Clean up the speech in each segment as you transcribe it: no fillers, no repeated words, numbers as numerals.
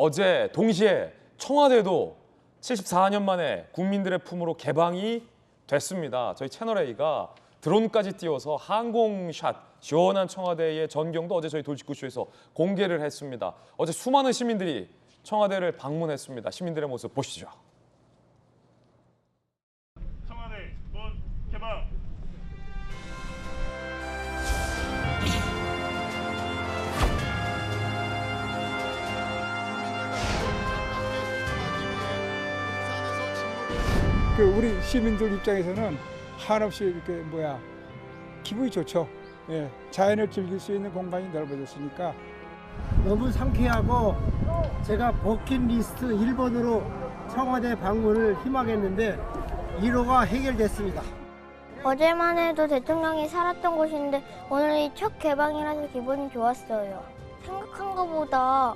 어제 동시에 청와대도 74년 만에 국민들의 품으로 개방이 됐습니다. 저희 채널A가 드론까지 띄워서 항공샷, 시원한 청와대의 전경도 어제 저희 돌직구쇼에서 공개를 했습니다. 어제 수많은 시민들이 청와대를 방문했습니다. 시민들의 모습 보시죠. 청와대 문 개방. 우리 시민들 입장에서는 한없이 이렇게 기분이 좋죠. 예, 자연을 즐길 수 있는 공간이 넓어졌으니까 너무 상쾌하고 제가 버킷리스트 1번으로 청와대 방문을 희망했는데 1호가 해결됐습니다. 어제만 해도 대통령이 살았던 곳인데 오늘이 첫 개방이라서 기분이 좋았어요. 생각한 것보다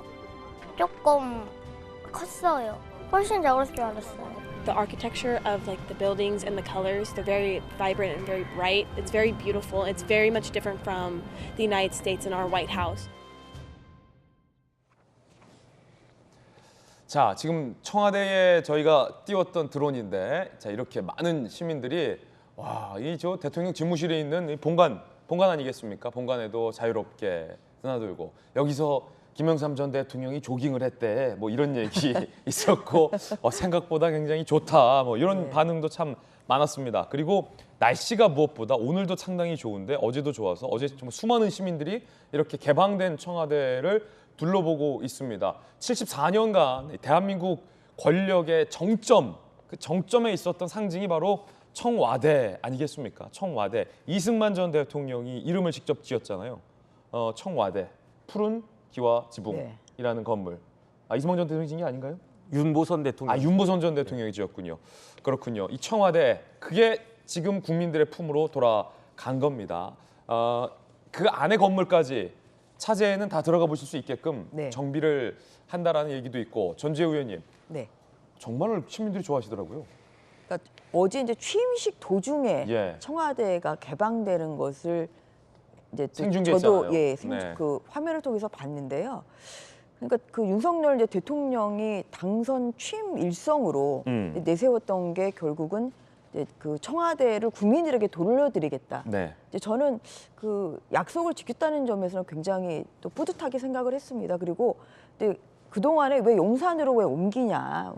조금 컸어요. 훨씬 작을 줄 알았어요. The architecture of the buildings and the colors, they're very vibrant and very bright. It's very beautiful. It's very much different from the United States and our White House. 자, 지금 청와대에 저희가 띄웠던 드론인데, 자, 이렇게 많은 시민들이 와, 이 저 대통령 집무실에 있는 이 본관 아니겠습니까? 본관에도 자유롭게 드나들고 여기서 김영삼 전 대통령이 조깅을 했대, 뭐 이런 얘기 있었고 생각보다 굉장히 좋다, 뭐 이런 반응도 참 많았습니다. 그리고 날씨가 무엇보다 오늘도 상당히 좋은데 어제도 좋아서 어제 정말 수많은 시민들이 이렇게 개방된 청와대를 둘러보고 있습니다. 74년간 대한민국 권력의 정점, 그 정점에 있었던 상징이 바로 청와대 아니겠습니까? 청와대. 이승만 전 대통령이 이름을 직접 지었잖아요. 청와대. 푸른 기와 지붕이라는 건물. 이승만 전 대통령이 지은 게 아닌가요? 윤보선 대통령. 윤보선 전 대통령이 지었군요. 그렇군요. 이 청와대, 그게 지금 국민들의 품으로 돌아간 겁니다. 그 안에 건물까지 차제에는 다 들어가 보실 수 있게끔 정비를 한다라는 얘기도 있고, 전주혜 의원님, 정말 시민들이 좋아하시더라고요. 그러니까 어제 이제 취임식 도중에 청와대가 개방되는 것을 이제 저도 그 화면을 통해서 봤는데요. 그러니까 그 윤석열 이제 대통령이 당선 취임 일성으로 내세웠던 게 결국은 이제 그 청와대를 국민들에게 돌려드리겠다. 이제 저는 그 약속을 지켰다는 점에서는 굉장히 또 뿌듯하게 생각을 했습니다. 그리고 그 동안에 왜 용산으로 왜 옮기냐?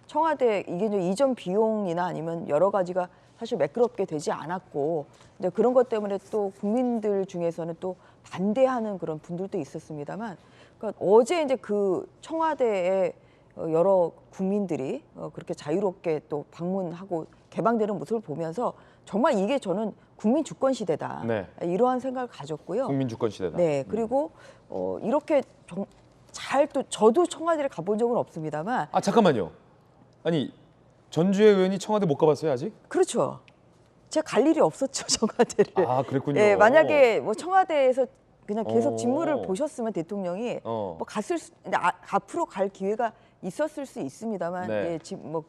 청와대 이게 이제 이전 비용이나 아니면 여러 가지가 사실 매끄럽게 되지 않았고, 이제 그런 것 때문에 또 국민들 중에서는 또 반대하는 그런 분들도 있었습니다만, 그러니까 어제 이제 그 청와대에 여러 국민들이 그렇게 자유롭게 또 방문하고 개방되는 모습을 보면서 정말 이게 저는 국민 주권 시대다, 이러한 생각을 가졌고요. 국민 주권 시대다. 네, 그리고 이렇게 잘 또 저도 청와대를 가본 적은 없습니다만. 잠깐만요. 아니, 전주혜 의원이 청와대 못 가봤어요 아직? 그렇죠. 제가 갈 일이 없었죠, 청와대를. 그랬군요. 네, 만약에 뭐 청와대에서 그냥 계속 직무를 보셨으면 대통령이 뭐 앞으로 갈 기회가 있었을 수 있습니다만, 지금 뭐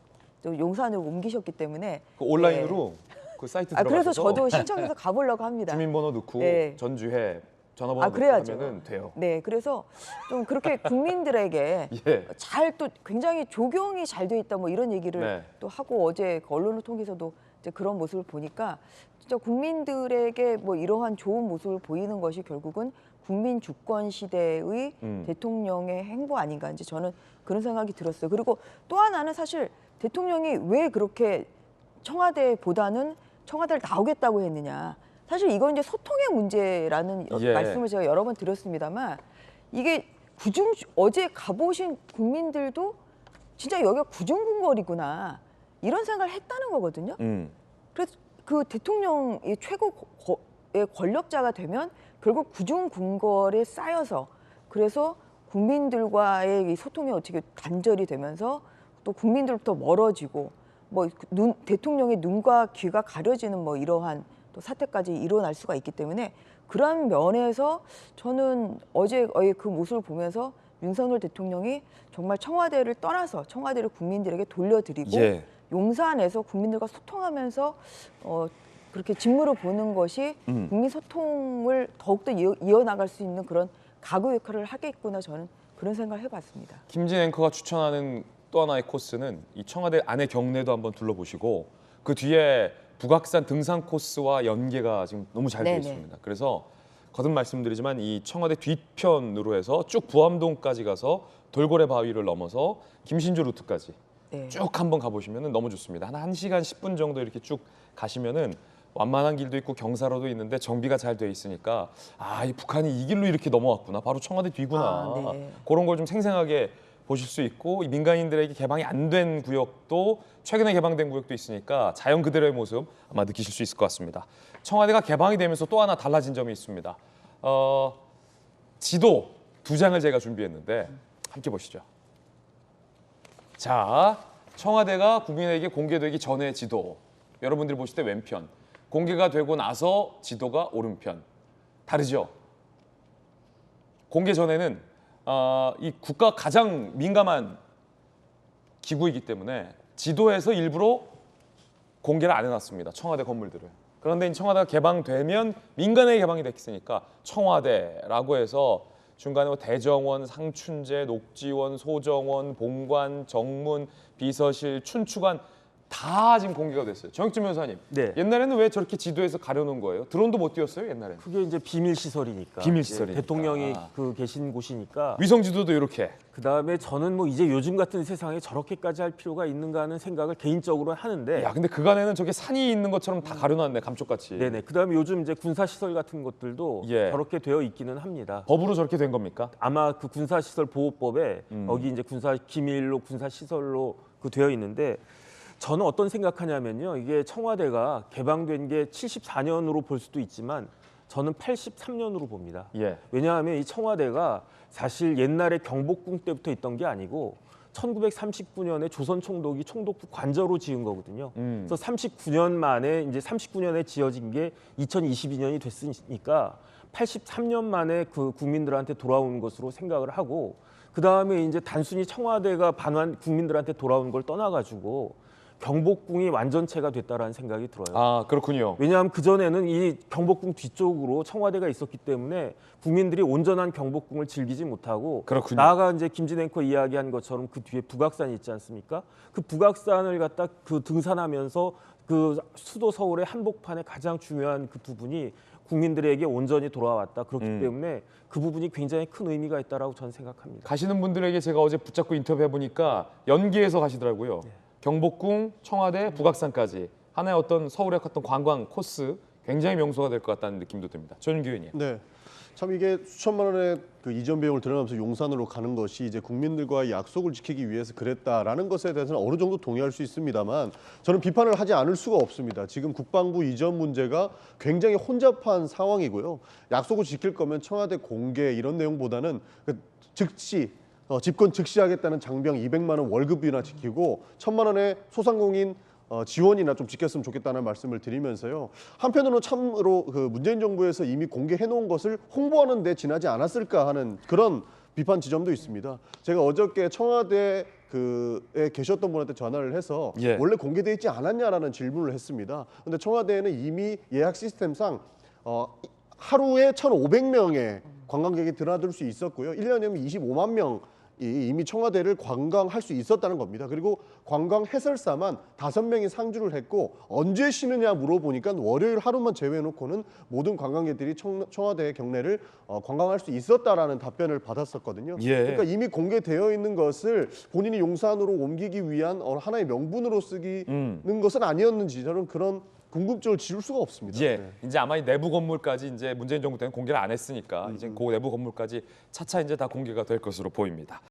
용산으로 옮기셨기 때문에 그 온라인으로 그 사이트 들어가서 그래서 저도 신청해서 가보려고 합니다. 주민번호 넣고 전주혜 전화번호 넣고 하면 돼요. 네, 그래서 좀 그렇게 국민들에게 잘 또 굉장히 조경이 잘 돼 있다 뭐 이런 얘기를 또 하고, 어제 그 언론을 통해서도 이제 그런 모습을 보니까 진짜 국민들에게 뭐 이러한 좋은 모습을 보이는 것이 결국은 국민 주권 시대의 대통령의 행보 아닌가, 이제 저는 그런 생각이 들었어요. 그리고 또 하나는 사실 대통령이 왜 그렇게 청와대보다는 청와대를 나오겠다고 했느냐. 사실 이건 이제 소통의 문제라는 말씀을 제가 여러 번 드렸습니다만, 이게 어제 가보신 국민들도 진짜 여기가 구중궁궐이구나 이런 생각을 했다는 거거든요. 그래서 그 대통령이 최고의 권력자가 되면 결국 구중궁궐에 쌓여서, 그래서 국민들과의 이 소통이 어떻게 단절이 되면서 또 국민들부터 멀어지고, 뭐 대통령의 눈과 귀가 가려지는 뭐 이러한 또 사태까지 일어날 수가 있기 때문에, 그런 면에서 저는 어제의 그 모습을 보면서 윤석열 대통령이 정말 청와대를 떠나서 청와대를 국민들에게 돌려드리고 용산에서 국민들과 소통하면서 그렇게 직무를 보는 것이 국민 소통을 더욱더 이어나갈 수 있는 그런 가구 역할을 하겠구나, 저는 그런 생각을 해봤습니다. 김진 앵커가 추천하는 또 하나의 코스는 이 청와대 안의 경내도 한번 둘러보시고 그 뒤에 북악산 등산 코스와 연계가 지금 너무 잘 되어 네네. 있습니다. 그래서 거듭 말씀드리지만 이 청와대 뒤편으로 해서 쭉 부암동까지 가서 돌고래 바위를 넘어서 김신주 루트까지 네. 쭉 한번 가보시면 너무 좋습니다. 한 1시간 10분 정도 이렇게 쭉 가시면은 완만한 길도 있고 경사로도 있는데 정비가 잘 돼 있으니까 아, 이 북한이 이 길로 이렇게 넘어왔구나. 바로 청와대 뒤구나. 아, 네. 그런 걸 좀 생생하게 보실 수 있고 이 민간인들에게 개방이 안 된 구역도 최근에 개방된 구역도 있으니까 자연 그대로의 모습 아마 느끼실 수 있을 것 같습니다. 청와대가 개방이 되면서 또 하나 달라진 점이 있습니다. 지도 2장을 제가 준비했는데 함께 보시죠. 자, 청와대가 국민에게 공개되기 전의 지도. 여러분들이 보실 때 왼편. 공개가 되고 나서 지도가 오른편. 다르죠? 공개 전에는 이 국가 가장 민감한 기구이기 때문에 지도에서 일부러 공개를 안 해놨습니다. 청와대 건물들을. 그런데 이 청와대가 개방되면 민간에 개방이 됐으니까 청와대라고 해서 중간에 뭐 대정원, 상춘제, 녹지원, 소정원, 본관, 정문, 비서실, 춘추관 다 지금 공개가 됐어요. 정익진 변호사님, 네. 옛날에는 왜 저렇게 지도에서 가려놓은 거예요? 드론도 못 띄웠어요, 옛날에는? 그게 이제 비밀 시설이니까. 비밀 시설이니까. 대통령이 그 계신 곳이니까. 위성 지도도 이렇게. 그다음에 저는 뭐 이제 요즘 같은 세상에 저렇게까지 할 필요가 있는가 하는 생각을 개인적으로 하는데. 야, 근데 그간에는 저게 산이 있는 것처럼 다 가려놨네, 감쪽같이. 네네. 그다음에 요즘 이제 군사 시설 같은 것들도 예. 저렇게 되어 있기는 합니다. 법으로 저렇게 된 겁니까? 아마 그 군사 시설 보호법에 여기 이제 군사 기밀로 군사 시설로 그 되어 있는데 저는 어떤 생각하냐면요. 이게 청와대가 개방된 게 74년으로 볼 수도 있지만 저는 83년으로 봅니다. 예. 왜냐하면 이 청와대가 사실 옛날에 경복궁 때부터 있던 게 아니고 1939년에 조선 총독이 총독부 관저로 지은 거거든요. 그래서 39년 만에 이제 39년에 지어진 게 2022년이 됐으니까 83년 만에 그 국민들한테 돌아온 것으로 생각을 하고 그 다음에 이제 단순히 청와대가 반환 국민들한테 돌아온 걸 떠나가지고 경복궁이 완전체가 됐다라는 생각이 들어요. 아, 그렇군요. 왜냐하면 그 전에는 이 경복궁 뒤쪽으로 청와대가 있었기 때문에 국민들이 온전한 경복궁을 즐기지 못하고 그렇군요. 나아가 이제 김진 앵커 이야기한 것처럼 그 뒤에 북악산이 있지 않습니까? 그 북악산을 갖다 그 등산하면서 그 수도 서울의 한복판에 가장 중요한 그 두 분이 국민들에게 온전히 돌아왔다. 그렇기 때문에 그 부분이 굉장히 큰 의미가 있다라고 저는 생각합니다. 가시는 분들에게 제가 어제 붙잡고 인터뷰해 보니까 연기해서 가시더라고요. 경복궁, 청와대, 북악산까지 하나의 어떤 서울의 어떤 관광 코스 굉장히 명소가 될 것 같다는 느낌도 듭니다. 전윤기 의원님. 네. 참 이게 수천만 원의 그 이전 비용을 들어가면서 용산으로 가는 것이 이제 국민들과의 약속을 지키기 위해서 그랬다라는 것에 대해서는 어느 정도 동의할 수 있습니다만 저는 비판을 하지 않을 수가 없습니다. 지금 국방부 이전 문제가 굉장히 혼잡한 상황이고요. 약속을 지킬 거면 청와대 공개 이런 내용보다는 즉시 집권 즉시 하겠다는 장병 200만 원 월급이나 지키고 1,000만 원의 소상공인 지원이나 좀 지켰으면 좋겠다는 말씀을 드리면서요. 한편으로는 참으로 그 문재인 정부에서 이미 공개해 놓은 것을 홍보하는 데 지나지 않았을까 하는 그런 비판 지점도 있습니다. 제가 어저께 청와대에 계셨던 분한테 전화를 해서 예. 원래 공개돼 있지 않았냐라는 질문을 했습니다. 그런데 청와대에는 이미 예약 시스템상 하루에 1,500명의 관광객이 드나들 수 있었고요. 1년이면 25만 명이 이미 청와대를 관광할 수 있었다는 겁니다. 그리고 관광 해설사만 5명이 상주를 했고 언제 쉬느냐 물어보니까 월요일 하루만 제외해놓고는 모든 관광객들이 청와대 경내를 관광할 수 있었다라는 답변을 받았었거든요. 예. 그러니까 이미 공개되어 있는 것을 본인이 용산으로 옮기기 위한 하나의 명분으로 쓰기는 것은 아니었는지 저는 그런 궁금증을 지울 수가 없습니다. 예, 네. 이제 아마 이 내부 건물까지 이제 문재인 정부 때는 공개를 안 했으니까 이제 그 내부 건물까지 차차 이제 다 공개가 될 것으로 보입니다.